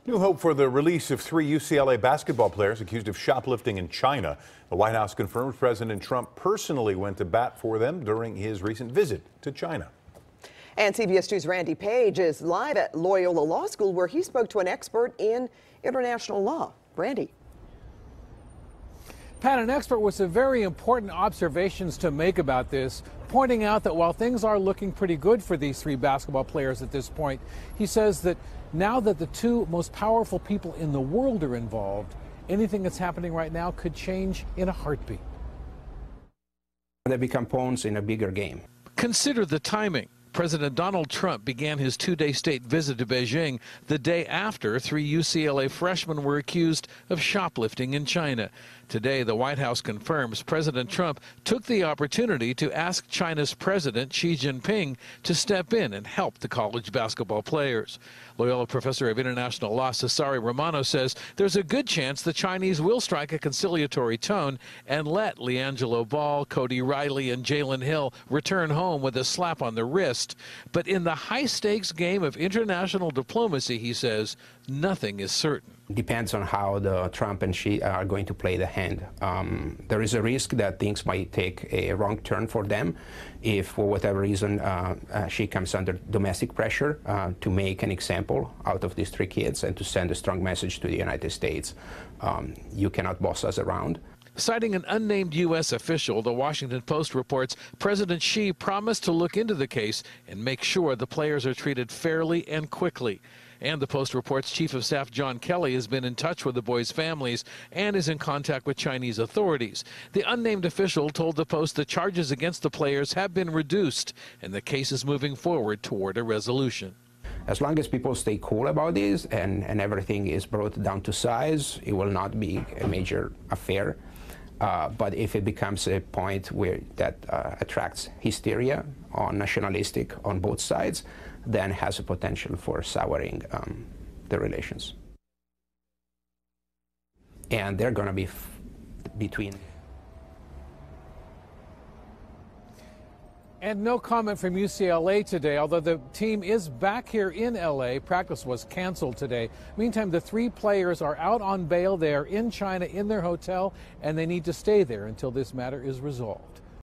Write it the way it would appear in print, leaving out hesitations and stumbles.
New hope for the release of 3 UCLA basketball players accused of shoplifting in China. The White House confirms President Trump personally went to bat for them during his recent visit to China. And CBS 2's Randy Paige is live at Loyola Law School, where he spoke to an expert in international law. Randy. Pat, an expert with some very important observations to make about this, pointing out that while things are looking pretty good for these 3 basketball players at this point, he says that now that the 2 most powerful people in the world are involved, anything that's happening right now could change in a heartbeat. They become pawns in a bigger game. Consider the timing. President Donald Trump began his 2-day state visit to Beijing the day after 3 UCLA freshmen were accused of shoplifting in China. Today, the White House confirms President Trump took the opportunity to ask China's President Xi Jinping to step in and help the college basketball players. Loyola professor of international law Cesare Romano says there's a good chance the Chinese will strike a conciliatory tone and let LiAngelo Ball, Cody Riley, and Jalen Hill return home with a slap on the wrist. But in the high-stakes game of international diplomacy, he says, nothing is certain. Depends on how the Trump and Xi are going to play the hand. There is a risk that things might take a wrong turn for them if, for whatever reason, Xi comes under domestic pressure to make an example out of these 3 kids and to send a strong message to the United States. You cannot boss us around. Citing an unnamed U.S. official, the Washington Post reports President Xi promised to look into the case and make sure the players are treated fairly and quickly. And the Post reports Chief of Staff John Kelly has been in touch with the boys' families and is in contact with Chinese authorities. The unnamed official told the Post the charges against the players have been reduced and the case is moving forward toward a resolution. As long as people stay cool about this and everything is brought down to size, it will not be a major affair. But if it becomes a point where that attracts hysteria or nationalistic on both sides, then has a potential for souring the relations. And they're going to be between. And no comment from UCLA today, although the team is back here in LA. Practice was canceled today. Meantime, the 3 players are out on bail. They are in China in their hotel, and they need to stay there until this matter is resolved.